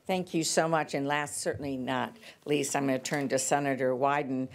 Thank you so much. And last, certainly not least, I'm going to turn to Senator Wyden.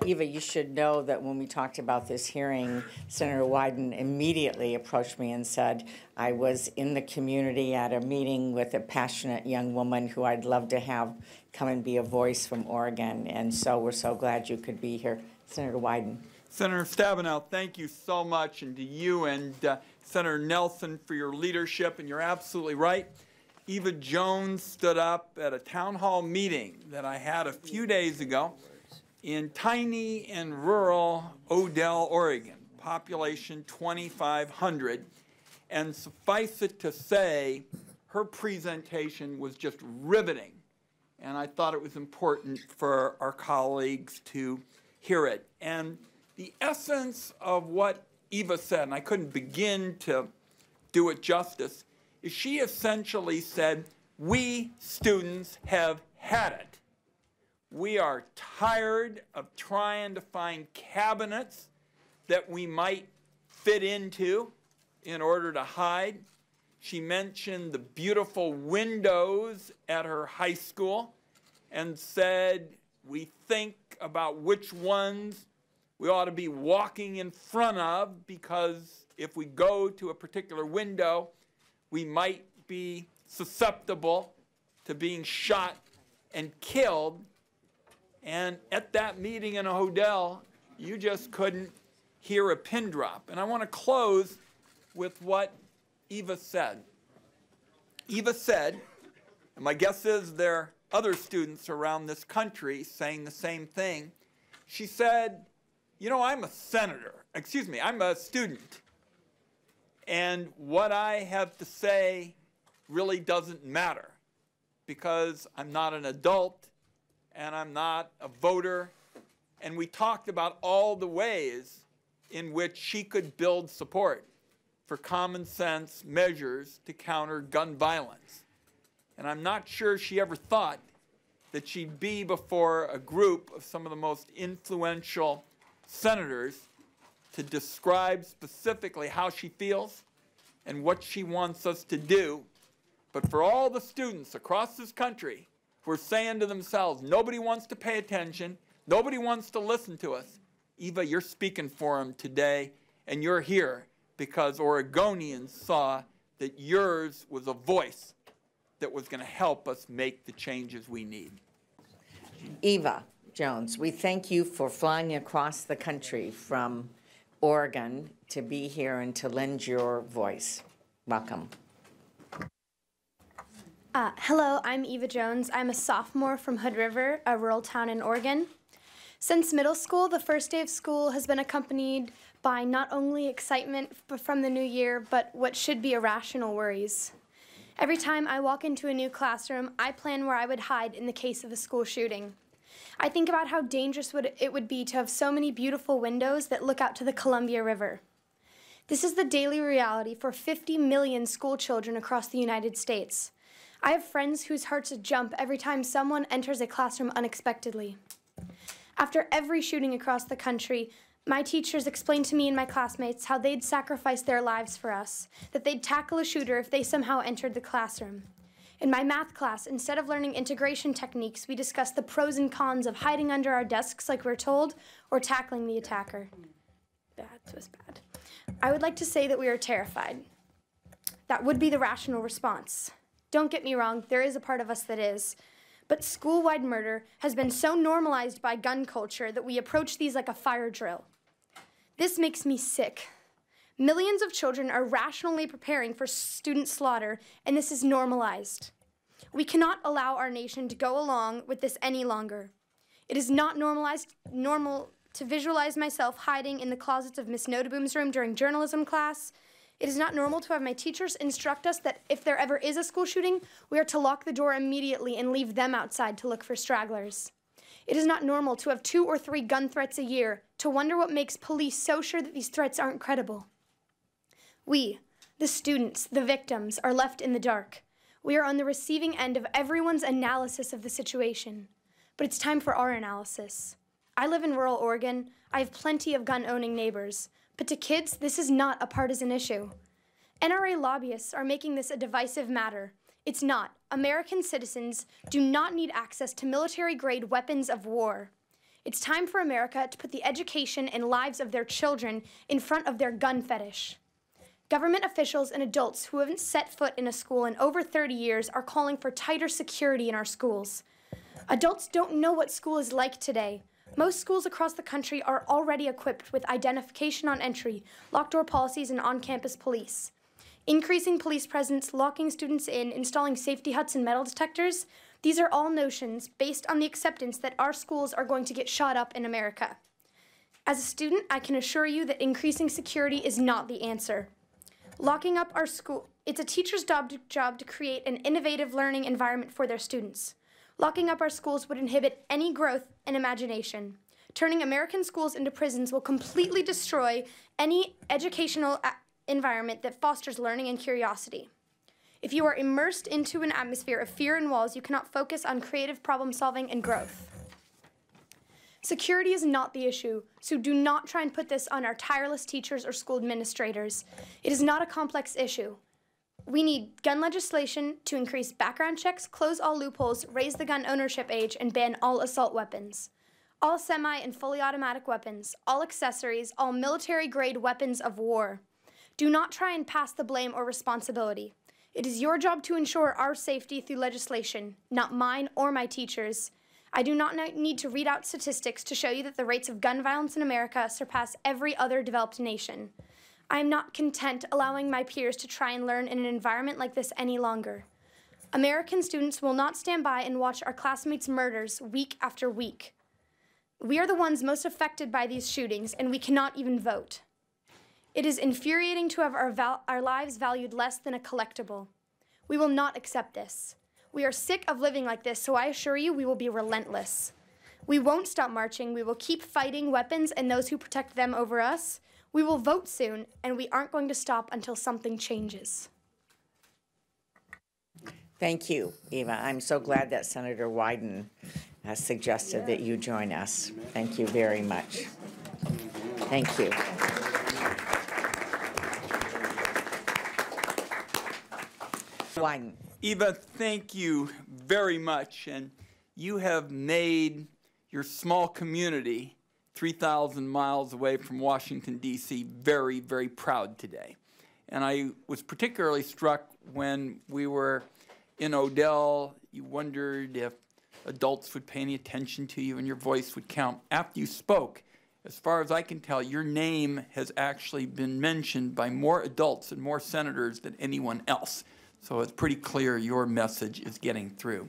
Eva, you should know that when we talked about this hearing, Senator Wyden immediately approached me and said, I was in the community at a meeting with a passionate young woman who I'd love to have come and be a voice from Oregon. And so we're so glad you could be here. Senator Wyden. Senator Stabenow, thank you so much, and to you and Senator Nelson for your leadership. And you're absolutely right. Eva Jones stood up at a town hall meeting that I had a few days ago in tiny and rural Odell, Oregon, population 2,500. And suffice it to say, her presentation was just riveting. And I thought it was important for our colleagues to hear it. And the essence of what Eva said, and I couldn't begin to do it justice, is she essentially said, we students have had it. We are tired of trying to find cabinets that we might fit into in order to hide. She mentioned the beautiful windows at her high school and said, we think about which ones we ought to be walking in front of, because if we go to a particular window, we might be susceptible to being shot and killed. And at that meeting in Odell, you just couldn't hear a pin drop. And I want to close with what Eva said. Eva said, and my guess is there are other students around this country saying the same thing. She said, you know, I'm a student. And what I have to say really doesn't matter, because I'm not an adult and I'm not a voter. And we talked about all the ways in which she could build support for common sense measures to counter gun violence. And I'm not sure she ever thought that she'd be before a group of some of the most influential senators to describe specifically how she feels and what she wants us to do. But for all the students across this country who are saying to themselves, nobody wants to pay attention, nobody wants to listen to us, Eva, you're speaking for them today, and you're here because Oregonians saw that yours was a voice that was going to help us make the changes we need. Eva Jones, we thank you for flying across the country from Oregon to be here and to lend your voice. Welcome. Hello, I'm Eva Jones. I'm a sophomore from Hood River, a rural town in Oregon. Since middle school, the first day of school has been accompanied by not only excitement from the new year, but what should be irrational worries. Every time I walk into a new classroom, I plan where I would hide in the case of a school shooting. I think about how dangerous it would be to have so many beautiful windows that look out to the Columbia River. This is the daily reality for 50 million school children across the United States. I have friends whose hearts jump every time someone enters a classroom unexpectedly. After every shooting across the country, my teachers explained to me and my classmates how they'd sacrifice their lives for us, that they'd tackle a shooter if they somehow entered the classroom. In my math class, instead of learning integration techniques, we discussed the pros and cons of hiding under our desks like we're told, or tackling the attacker. That was bad. I would like to say that we are terrified. That would be the rational response. Don't get me wrong, there is a part of us that is. But school-wide murder has been so normalized by gun culture that we approach these like a fire drill. This makes me sick. Millions of children are rationally preparing for student slaughter, and this is normalized. We cannot allow our nation to go along with this any longer. It is not normal to visualize myself hiding in the closets of Miss Notaboom's room during journalism class. It is not normal to have my teachers instruct us that if there ever is a school shooting, we are to lock the door immediately and leave them outside to look for stragglers. It is not normal to have 2 or 3 gun threats a year, to wonder what makes police so sure that these threats aren't credible. We, the students, the victims, are left in the dark. We are on the receiving end of everyone's analysis of the situation. But it's time for our analysis. I live in rural Oregon. I have plenty of gun-owning neighbors. But to kids, this is not a partisan issue. NRA lobbyists are making this a divisive matter. It's not. American citizens do not need access to military-grade weapons of war. It's time for America to put the education and lives of their children in front of their gun fetish. Government officials and adults who haven't set foot in a school in over 30 years are calling for tighter security in our schools. Adults don't know what school is like today. Most schools across the country are already equipped with identification on entry, locked door policies, and on-campus police. Increasing police presence, locking students in, installing safety huts and metal detectors, these are all notions based on the acceptance that our schools are going to get shot up in America. As a student, I can assure you that increasing security is not the answer. Locking up our school, it's a teacher's job to create an innovative learning environment for their students. Locking up our schools would inhibit any growth and imagination. Turning American schools into prisons will completely destroy any educational environment that fosters learning and curiosity. If you are immersed into an atmosphere of fear and walls, you cannot focus on creative problem solving and growth. Security is not the issue, so do not try and put this on our tireless teachers or school administrators. It is not a complex issue. We need gun legislation to increase background checks, close all loopholes, raise the gun ownership age, and ban all assault weapons. All semi and fully automatic weapons, all accessories, all military-grade weapons of war. Do not try and pass the blame or responsibility. It is your job to ensure our safety through legislation, not mine or my teachers. I do not need to read out statistics to show you that the rates of gun violence in America surpass every other developed nation. I am not content allowing my peers to try and learn in an environment like this any longer. American students will not stand by and watch our classmates' murders week after week. We are the ones most affected by these shootings, and we cannot even vote. It is infuriating to have our lives valued less than a collectible. We will not accept this. We are sick of living like this, so I assure you we will be relentless. We won't stop marching. We will keep fighting weapons and those who protect them over us. We will vote soon, and we aren't going to stop until something changes. Thank you, Eva. I'm so glad that Senator Wyden suggested that you join us. Thank you very much. Thank you. Wyden. Eva, thank you very much. And you have made your small community 3,000 miles away from Washington, D.C. very, very proud today. And I was particularly struck when we were in Odell. You wondered if adults would pay any attention to you and your voice would count. After you spoke, as far as I can tell, your name has actually been mentioned by more adults and more senators than anyone else. So it's pretty clear your message is getting through.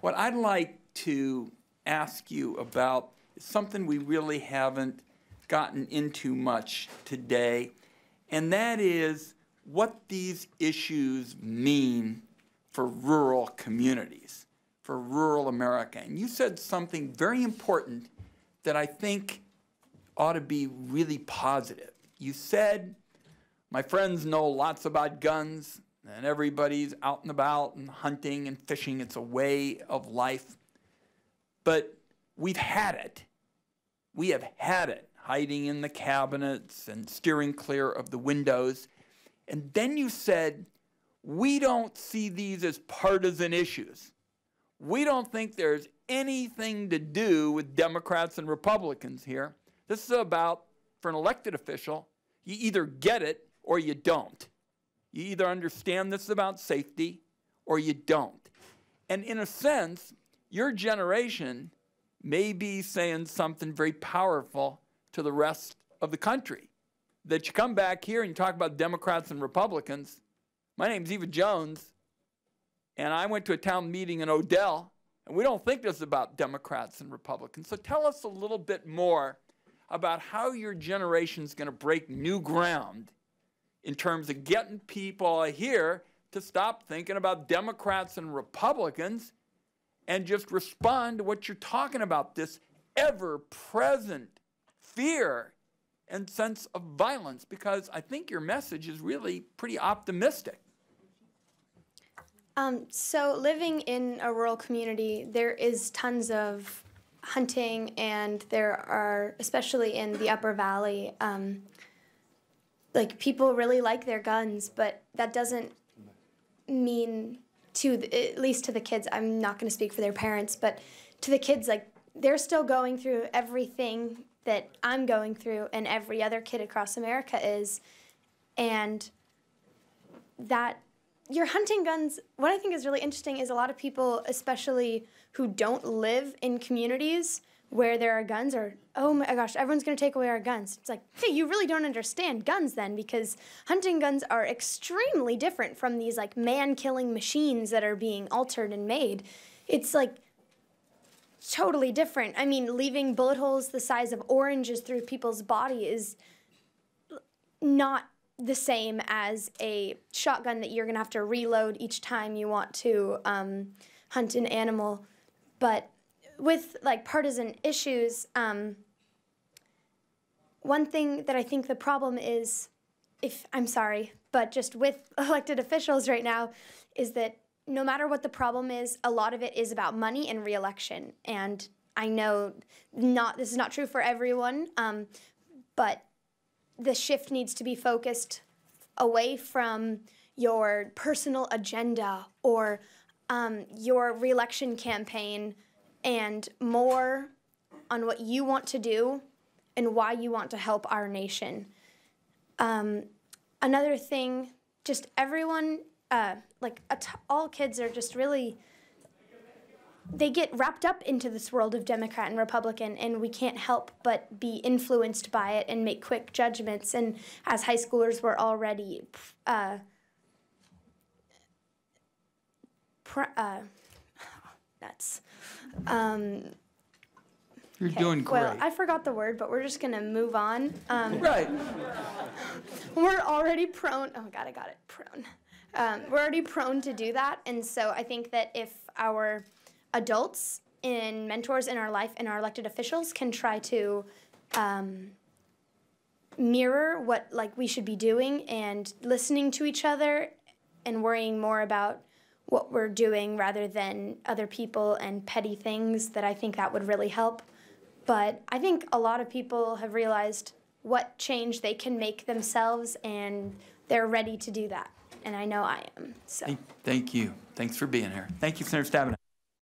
What I'd like to ask you about is something we really haven't gotten into much today, and that is what these issues mean for rural communities, for rural America. And you said something very important that I think ought to be really positive. You said, my friends know lots about guns, and everybody's out and about and hunting and fishing. It's a way of life. But we've had it. We have had it, hiding in the cabinets and steering clear of the windows. And then you said, we don't see these as partisan issues. We don't think there's anything to do with Democrats and Republicans here. This is about, for an elected official, you either get it or you don't. You either understand this is about safety or you don't. And in a sense, your generation may be saying something very powerful to the rest of the country. That you come back here and you talk about Democrats and Republicans. My name's Eva Jones, and I went to a town meeting in Odell, and we don't think this is about Democrats and Republicans. So tell us a little bit more about how your generation's going to break new ground in terms of getting people here to stop thinking about Democrats and Republicans and just respond to what you're talking about, this ever-present fear and sense of violence, because I think your message is really pretty optimistic. So living in a rural community, there is tons of hunting, and there are, especially in the Upper Valley, like people really like their guns, but that doesn't mean at least to the kids, I'm not going to speak for their parents, but to the kids, like, they're still going through everything that I'm going through and every other kid across America is. And that your hunting guns, what I think is really interesting is a lot of people, especially who don't live in communities where there are guns, or, oh my gosh, everyone's going to take away our guns. It's like, hey, you really don't understand guns then, because hunting guns are extremely different from these like man-killing machines that are being altered and made. It's like totally different. I mean, leaving bullet holes the size of oranges through people's body is not the same as a shotgun that you're going to have to reload each time you want to hunt an animal. But with like partisan issues, one thing that I think the problem is, I'm sorry, but just with elected officials right now, is that no matter what the problem is, a lot of it is about money and re-election. And I know this is not true for everyone, but the shift needs to be focused away from your personal agenda or your re-election campaign, and more on what you want to do and why you want to help our nation. Another thing, just everyone, all kids are just really, they get wrapped up into this world of Democrat and Republican, and we can't help but be influenced by it and make quick judgments. And as high schoolers, we're already nuts. You're doing great. Well, I forgot the word, but we're just going to move on. Right. We're already prone. Oh, God, I got it. Prone. We're already prone to do that. And so I think that if our adults and mentors in our life and our elected officials can try to mirror what we should be doing and listening to each other and worrying more about what we're doing rather than other people and petty things, that I think that would really help. But I think a lot of people have realized what change they can make themselves, and they're ready to do that. And I know I am. So. Thank you. Thanks for being here. Thank you, Senator Stabenow.